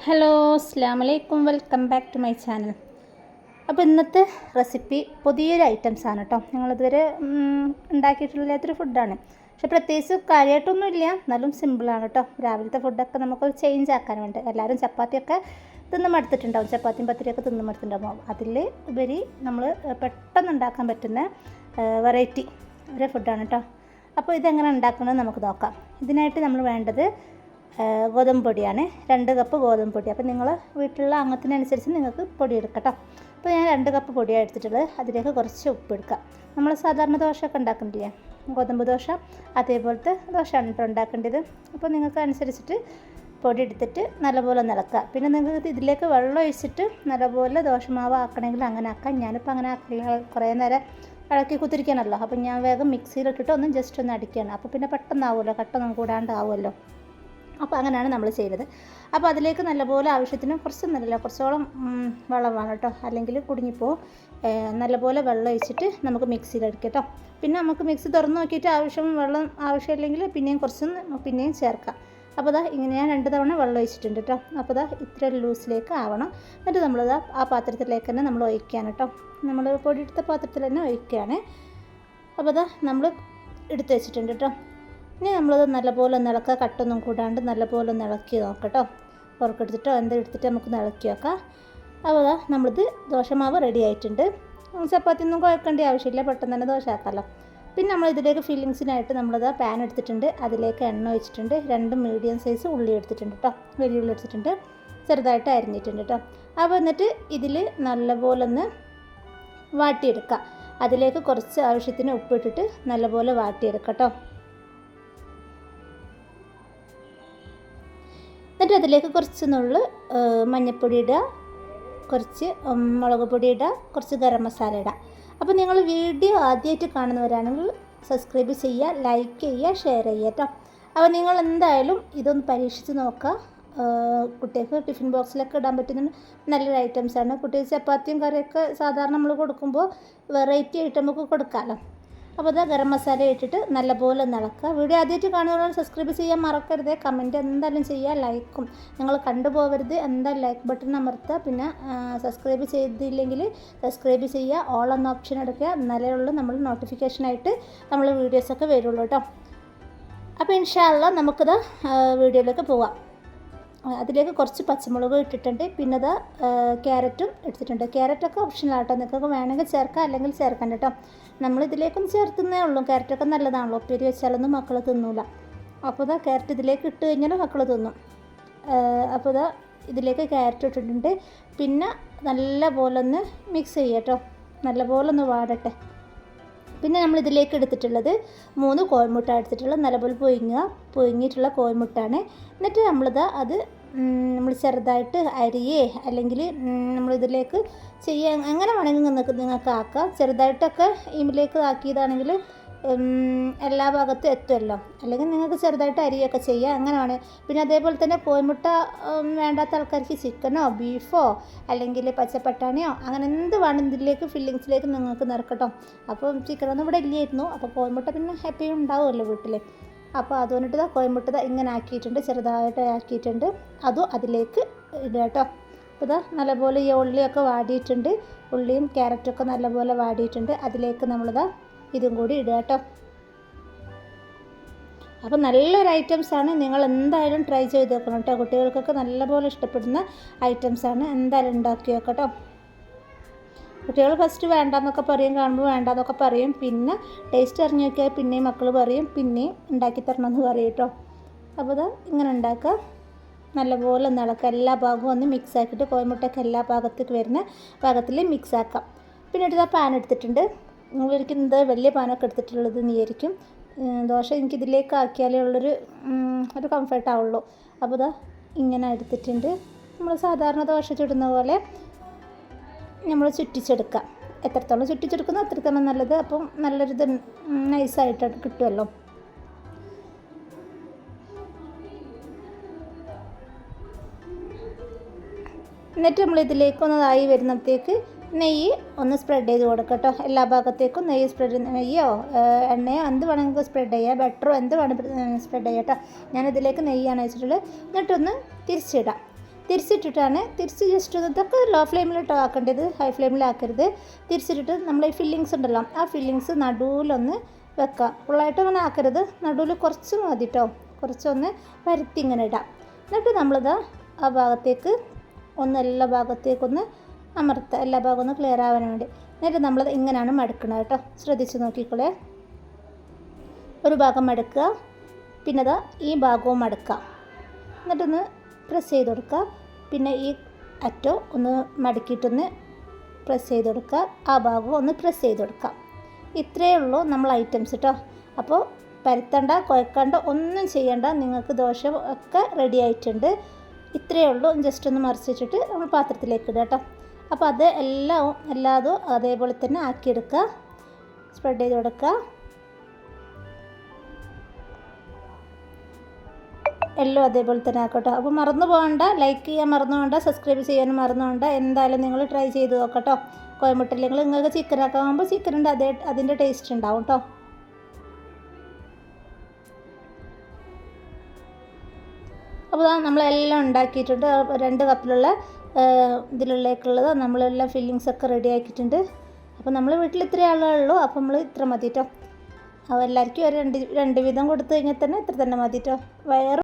Hello അസ്സലാമലൈക്കും, welcome back to my channel. അപ്പോൾ ഇന്നത്തെ റെസിപ്പി പുതിയൊരു ഐറ്റംസ് ആണ് കേട്ടോ. ഞങ്ങളിതുവരെ ഉണ്ടാക്കിയിട്ടില്ലാത്തൊരു ഫുഡാണ്. പക്ഷെ പ്രത്യേകിച്ച് കാര്യമായിട്ടൊന്നുമില്ല, എന്നാലും സിമ്പിളാണ് കേട്ടോ. രാവിലത്തെ ഫുഡൊക്കെ നമുക്കൊരു ചേഞ്ച് ആക്കാൻ വേണ്ടി. എല്ലാവരും ചപ്പാത്തിയൊക്കെ തിന്ന് മടുത്തിട്ടുണ്ടാവും, ചപ്പാത്തിയും പത്തിരിയൊക്കെ തിന്ന് മടുത്തിട്ടുണ്ടാവും. അതിൽ ഉപരി നമ്മൾ പെട്ടെന്ന് ഉണ്ടാക്കാൻ പറ്റുന്ന വെറൈറ്റി ഒരു ഫുഡാണ് കേട്ടോ. അപ്പോൾ ഇതെങ്ങനെ ഉണ്ടാക്കുന്നത് നമുക്ക് നോക്കാം. ഇതിനായിട്ട് നമ്മൾ വേണ്ടത് ഗോതമ്പ് പൊടിയാണ്. 2 കപ്പ് ഗോതമ്പ് പൊടി. അപ്പോൾ നിങ്ങൾ വീട്ടിലുള്ള അംഗത്തിനനുസരിച്ച് നിങ്ങൾക്ക് പൊടി എടുക്കട്ടോ. അപ്പോൾ ഞാൻ 2 കപ്പ് പൊടിയാണ് എടുത്തിട്ടുള്ളത്. അതിലേക്ക് കുറച്ച് ഉപ്പ് എടുക്കുക. നമ്മൾ സാധാരണ ദോശയൊക്കെ ഉണ്ടാക്കുന്നില്ലേ, ഗോതമ്പ് ദോശ, അതേപോലത്തെ ദോശയാണ് കേട്ടോ ഉണ്ടാക്കേണ്ടത്. അപ്പോൾ നിങ്ങൾക്ക് അനുസരിച്ചിട്ട് പൊടി എടുത്തിട്ട് നല്ലപോലെ നിളക്കുക. പിന്നെ നിങ്ങൾക്ക് ഇതിലേക്ക് വെള്ളം ഒഴിച്ചിട്ട് നല്ലപോലെ ദോശമാവ് ആക്കണമെങ്കിൽ അങ്ങനെ ആക്കാം. ഞാനിപ്പോൾ അങ്ങനെ ആക്കില്ല, കുറേ നേരം ഇളക്കി കുത്തിരിക്കണമല്ലോ. അപ്പോൾ ഞാൻ വേഗം മിക്സിയിലിട്ടിട്ട് ഒന്ന് ജസ്റ്റ് ഒന്ന് അടിക്കുകയാണ്. അപ്പോൾ പിന്നെ പെട്ടെന്നാവുമല്ലോ, കട്ടൊന്നും കൂടാണ്ടാവുമല്ലോ. അപ്പോൾ അങ്ങനെയാണ് നമ്മൾ ചെയ്യുന്നത്. അപ്പോൾ അതിലേക്ക് നല്ലപോലെ ആവശ്യത്തിന് കുറച്ചോളം വെള്ളം വേണം കേട്ടോ, അല്ലെങ്കിൽ കുടുങ്ങിപ്പോവും. നല്ലപോലെ വെള്ളം ഒഴിച്ചിട്ട് നമുക്ക് മിക്സിയിലടിക്കാം കേട്ടോ. പിന്നെ നമുക്ക് മിക്സി തുറന്ന് നോക്കിയിട്ട് വെള്ളം ആവശ്യമില്ലെങ്കിൽ പിന്നെയും ചേർക്കാം. അപ്പോൾ ഇങ്ങനെ ഞാൻ 2 തവണ വെള്ളം ഒഴിച്ചിട്ടുണ്ട് കേട്ടോ. അപ്പോൾ ഇത്ര ലൂസിലേക്ക് ആവണം. എന്നിട്ട് നമ്മളിതാ ആ പാത്രത്തിലേക്ക് തന്നെ നമ്മൾ ഒഴിക്കുകയാണ് കേട്ടോ. നമ്മൾ പൊടിയെടുത്ത പാത്രത്തിൽ തന്നെ ഒഴിക്കുകയാണ്. അപ്പോൾ നമ്മൾ എടുത്ത് വെച്ചിട്ടുണ്ട് കേട്ടോ. ഇനി നമ്മളത് നല്ലപോലെ ഒന്ന് ഇളക്കുക, കട്ടൊന്നും കൂടാണ്ട് നല്ലപോലെ ഒന്ന് ഇളക്കി നോക്കട്ടോ. പുറക്കെടുത്തിട്ടോ എന്തെടുത്തിട്ട് നമുക്ക് ഇളക്കി വെക്കാം. അപ്പോൾ നമ്മളിത് ദോശമാവ് റെഡി ആയിട്ടുണ്ട്. ചപ്പാത്തി ഒന്നും കുഴക്കേണ്ട ആവശ്യമില്ല, പെട്ടെന്ന് തന്നെ ദോശ ആക്കാമല്ലോ. പിന്നെ നമ്മൾ ഇതിലേക്ക് ഫില്ലിങ്സിനായിട്ട് നമ്മളിത് പാൻ എടുത്തിട്ടുണ്ട്. അതിലേക്ക് എണ്ണ ഒഴിച്ചിട്ടുണ്ട്. 2 മീഡിയം സൈസ് ഉള്ളി എടുത്തിട്ടുണ്ട് കേട്ടോ, വലിയ ഉള്ളി എടുത്തിട്ടുണ്ട്, ചെറുതായിട്ട് അരിഞ്ഞിട്ടുണ്ട് കേട്ടോ. അപ്പോൾ എന്നിട്ട് ഇതിൽ നല്ലപോലെ ഒന്ന് വാട്ടിയെടുക്കുക. അതിലേക്ക് കുറച്ച് ആവശ്യത്തിന് ഉപ്പിട്ടിട്ട് നല്ലപോലെ വാട്ടിയെടുക്കാം കേട്ടോ. എന്നിട്ട് അതിലേക്ക് കുറച്ച് നുള്ള് മഞ്ഞൾപ്പൊടി ഇടുക, കുറച്ച് മുളക് പൊടി ഇടുക, കുറച്ച് ഗരം മസാല ഇടുക. അപ്പോൾ നിങ്ങൾ വീഡിയോ ആദ്യമായിട്ട് കാണുന്നവരാണെങ്കിൽ സബ്സ്ക്രൈബ് ചെയ്യുക, ലൈക്ക് ചെയ്യുക, ഷെയർ ചെയ്യുക കേട്ടോ. അപ്പോൾ നിങ്ങൾ എന്തായാലും ഇതൊന്ന് പരീക്ഷിച്ച് നോക്കുക. കുട്ടികൾക്ക് ടിഫിൻ ബോക്സിലൊക്കെ ഇടാൻ പറ്റുന്ന നല്ലൊരു ഐറ്റംസാണ്. കുട്ടികൾക്ക് ചപ്പാത്തിയും കറിയൊക്കെ സാധാരണ നമ്മൾ കൊടുക്കുമ്പോൾ വെറൈറ്റി ആയിട്ട് നമുക്ക് കൊടുക്കാമല്ലോ. അപ്പോൾ ഗരം മസാല ഇട്ടിട്ട് നല്ലപോലെ ഇളക്കുക. വീഡിയോ ആദ്യമായിട്ട് കാണുന്നവരാണ് സബ്സ്ക്രൈബ് ചെയ്യാൻ മറക്കരുത്. കമൻറ്റ് എന്തായാലും ചെയ്യുക, ലൈക്കും നിങ്ങൾ കണ്ടുപോകരുത്. എന്തായാലും ലൈക്ക് ബട്ടൺ അമർത്തുക. പിന്നെ സബ്സ്ക്രൈബ് ചെയ്തില്ലെങ്കിൽ സബ്സ്ക്രൈബ് ചെയ്യുക, ഓൾ എന്ന ഓപ്ഷൻ എടുക്കുക. എന്നാലേ ഉള്ളൂ നമ്മൾ നോട്ടിഫിക്കേഷനായിട്ട് നമ്മൾ വീഡിയോസൊക്കെ വരുള്ളൂ കേട്ടോ. അപ്പോൾ ഇൻഷാ അല്ലാഹ് നമുക്കിത് വീഡിയോയിലേക്ക് പോവാം. അതിലേക്ക് കുറച്ച് പച്ചമുളക് ഇട്ടിട്ടുണ്ട്. പിന്നെ ക്യാരറ്റും എടുത്തിട്ടുണ്ട്. ക്യാരറ്റൊക്കെ ഓപ്ഷനലാട്ടോ, നിങ്ങൾക്ക് വേണമെങ്കിൽ ചേർക്കാം, അല്ലെങ്കിൽ ചേർക്കണ്ട കേട്ടോ. നമ്മളിതിലേക്കൊന്നും ചേർത്തുന്നേ ഉള്ളൂ. ക്യാരറ്റൊക്കെ നല്ലതാണല്ലോ, ഉപ്പേരി വെച്ചാലൊന്നും മക്കൾ തിന്നൂല. അപ്പോൾ ക്യാരറ്റ് ഇതിലേക്ക് ഇട്ട് കഴിഞ്ഞാൽ മക്കൾ തിന്നും. അപ്പോൾ ഇതിലേക്ക് ക്യാരറ്റ് ഇട്ടിട്ടുണ്ട്. പിന്നെ നല്ലപോലെ ഒന്ന് മിക്സ് ചെയ്യുക കേട്ടോ, നല്ലപോലെ ഒന്ന് വാടട്ടെ. പിന്നെ നമ്മളിതിലേക്ക് എടുത്തിട്ടുള്ളത് 3 കോഴിമുട്ട എടുത്തിട്ടുള്ളത്, നല്ലപോലെ പുഴുങ്ങിയിട്ടുള്ള കോഴിമുട്ടാണ്. എന്നിട്ട് അത് നമ്മൾ ചെറുതായിട്ട് അരിയേ അല്ലെങ്കിൽ നമ്മളിതിലേക്ക് ചെയ്യാൻ എങ്ങനെ വേണമെങ്കിൽ നിങ്ങൾക്ക് ആക്കാം. ചെറുതായിട്ടൊക്കെ ഇതിലേക്ക് ആക്കിയതാണെങ്കിൽ എല്ലാ ഭാഗത്തും എത്തുമല്ലോ. അല്ലെങ്കിൽ നിങ്ങൾക്ക് ചെറുതായിട്ട് അരിയൊക്കെ ചെയ്യാം, അങ്ങനെ വേണേൽ. പിന്നെ അതേപോലെ തന്നെ കോഴിമുട്ട വേണ്ടാത്ത ആൾക്കാർക്ക് ചിക്കനോ ബീഫോ അല്ലെങ്കിൽ പച്ചപ്പട്ടാണിയോ അങ്ങനെ എന്ത് വേണം ഇതിലേക്ക് ഫില്ലിങ്സിലേക്ക് നിങ്ങൾക്ക് നിറക്കട്ടോ. അപ്പോൾ ചിക്കനൊന്നും ഇവിടെ ഇല്ലായിരുന്നു. അപ്പോൾ കോഴിമുട്ട പിന്നെ എപ്പോഴും ഉണ്ടാവുമല്ലോ വീട്ടിൽ. അപ്പോൾ അതുകൊണ്ടിട്ട് കോഴിമുട്ട ഇങ്ങനെ ആക്കിയിട്ടുണ്ട്, ചെറുതായിട്ട് ആക്കിയിട്ടുണ്ട്. അതും അതിലേക്ക് ഇടുക കേട്ടോ. അപ്പോൾ നല്ലപോലെ ഈ ഉള്ളിയൊക്കെ വാടിയിട്ടുണ്ട്, ഉള്ളിയും ക്യാരറ്റൊക്കെ നല്ലപോലെ വാടിയിട്ടുണ്ട്. അതിലേക്ക് ഇതും കൂടി ഇടുക കേട്ടോ. അപ്പോൾ നല്ലൊരു ഐറ്റംസാണ്, നിങ്ങൾ എന്തായാലും ട്രൈ ചെയ്ത് നോക്കണം കേട്ടോ. കുട്ടികൾക്കൊക്കെ നല്ലപോലെ ഇഷ്ടപ്പെടുന്ന ഐറ്റംസാണ്, എന്തായാലും ഉണ്ടാക്കി നോക്കട്ടോ. കുട്ടികൾ ഫസ്റ്റ് വേണ്ടാന്നൊക്കെ പറയും, കാണുമ്പോൾ വേണ്ടാന്നൊക്കെ പറയും. പിന്നെ ടേസ്റ്റ് അറിഞ്ഞു നോക്കിയാൽ പിന്നെയും മക്കൾ പറയും, പിന്നെയും ഉണ്ടാക്കി തരണമെന്ന് പറയും കേട്ടോ. അപ്പോൾ ഇങ്ങനെ ഉണ്ടാക്കുക, നല്ലപോലെ ഒന്ന് ഇളക്കുക. എല്ലാ ഭാഗവും ഒന്ന് മിക്സ് ആക്കിയിട്ട് കോഴിമുട്ടയൊക്കെ എല്ലാ ഭാഗത്തേക്ക് വരുന്ന ഭാഗത്തിൽ മിക്സ് ആക്കാം. പിന്നെ പാൻ എടുത്തിട്ടുണ്ട്. നിങ്ങളൊരിക്കും വലിയ പാനൊക്കെ എടുത്തിട്ടുള്ളത് നീയായിരിക്കും. ദോശ എനിക്കിതിലേക്ക് ആക്കിയാലേ ഒരു കംഫർട്ടാവുള്ളൂ. അപ്പോൾ ഇങ്ങനെ എടുത്തിട്ടുണ്ട്. നമ്മൾ സാധാരണ ദോശ ചുടുന്ന പോലെ നമ്മൾ ചുറ്റിച്ചെടുക്കുക. എത്രത്തോളം ചുറ്റിച്ചെടുക്കുന്നോ അത്രത്തോളം നല്ലത്. അപ്പം നല്ലൊരിത് നൈസായിട്ട് കിട്ടുമല്ലോ. എന്നിട്ട് നമ്മളിതിലേക്കൊന്നതായി വരുന്നത്തേക്ക് നെയ്യ് ഒന്ന് സ്പ്രെഡ് ചെയ്ത് കൊടുക്കുക കേട്ടോ. എല്ലാ ഭാഗത്തേക്കും നെയ്യോ എണ്ണയോ എന്ത് വേണമെങ്കിൽ സ്പ്രെഡ് ചെയ്യുക, ബട്ടറോ എന്ത് വേണമെങ്കിൽ സ്പ്രെഡ് ചെയ്യുക കേട്ടോ. ഞാനിതിലേക്ക് നെയ്യാണ് വെച്ചിട്ടുള്ളത്. എന്നിട്ടൊന്ന് തിരിച്ചിടാം. തിരിച്ച് ജസ്റ്റ് ഇതൊക്കെ ലോ ഫ്ലെയിമിലിട്ടോ ആക്കേണ്ടത്, ഹൈ ഫ്ലെയിമിലാക്കരുത്. തിരിച്ചിട്ടിട്ട് നമ്മൾ ഈ ഫില്ലിങ്സ് ഉണ്ടല്ലോ, ആ ഫില്ലിങ്സ് നടുവിലൊന്ന് വെക്കുക. ഫുള്ളായിട്ട് അങ്ങനെ ആക്കരുത്, നടുവിൽ കുറച്ച് മതി കേട്ടോ, കുറച്ചൊന്ന് പരത്തി ഇങ്ങനെ ഇടാം. എന്നിട്ട് നമ്മളിതാ ആ ഭാഗത്തേക്ക് എല്ലാ ഭാഗത്തേക്കൊന്ന് അമർത്തുക, എല്ലാ ഭാഗവും ഒന്ന് ക്ലിയർ ആവാൻ വേണ്ടി. എന്നിട്ട് നമ്മളത് ഇങ്ങനെയാണ് മടക്കുന്നത് കേട്ടോ, ശ്രദ്ധിച്ച് നോക്കിക്കോളേ. ഒരു ഭാഗം മടക്കുക, പിന്നെ ഇതാ ഈ ഭാഗവും മടക്കുക, എന്നിട്ടൊന്ന് പ്രസ് ചെയ്ത് കൊടുക്കുക. പിന്നെ ഈ അറ്റം ഒന്ന് മടക്കിയിട്ടൊന്ന് പ്രസ് ചെയ്ത് കൊടുക്കുക, ആ ഭാഗവും ഒന്ന് പ്രസ് ചെയ്ത് കൊടുക്കുക. ഇത്രയേ ഉള്ളൂ നമ്മൾ ഐറ്റംസ് കേട്ടോ. അപ്പോൾ പരത്തണ്ട, കുഴക്കണ്ട, ഒന്നും ചെയ്യണ്ട, നിങ്ങൾക്ക് ദോശ ഒക്കെ റെഡി ആയിട്ടുണ്ട്. ഇത്രയേ ഉള്ളൂ. ജസ്റ്റ് ഒന്ന് മറിച്ചിട്ടിട്ട് നമ്മൾ പാത്രത്തിലേക്ക് ഇടുക കേട്ടോ. അപ്പോൾ അത് എല്ലാതും അതേപോലെ തന്നെ ആക്കിയെടുക്കുക, സ്പ്രെഡ് ചെയ്ത് കൊടുക്കുക. എല്ലാം അതേപോലെ തന്നെ ആക്കട്ടോ. അപ്പോൾ മറന്നു പോകണ്ട, ലൈക്ക് ചെയ്യാൻ മറന്നു പോകണ്ട, സബ്സ്ക്രൈബ് ചെയ്യാനും മറന്നു പോകണ്ട. എന്തായാലും നിങ്ങൾ ട്രൈ ചെയ്ത് നോക്കട്ടോ. കോയമ്പുട്ടില്ലെങ്കിൽ നിങ്ങൾക്ക് ചിക്കനൊക്കെ ആകുമ്പോൾ ചിക്കനിൻ്റെ അതിൻ്റെ ടേസ്റ്റ് ഉണ്ടാവും കേട്ടോ. അപ്പോൾ നമ്മളെല്ലാം ഉണ്ടാക്കിയിട്ടുണ്ട്. 2 കപ്പിലുള്ള ഇതിലുള്ളേക്കുള്ളത് നമ്മളെല്ലാം ഫില്ലിങ്സൊക്കെ റെഡി ആക്കിയിട്ടുണ്ട്. അപ്പോൾ നമ്മൾ വീട്ടിൽ ഇത്രയും ആളേ ഉള്ളൂ, അപ്പോൾ നമ്മൾ ഇത്ര മതി കേട്ടോ. അപ്പോൾ എല്ലാവർക്കും ഒരു 2 വീതം കൊടുത്തു കഴിഞ്ഞാൽ തന്നെ ഇത്ര തന്നെ മതി കേട്ടോ.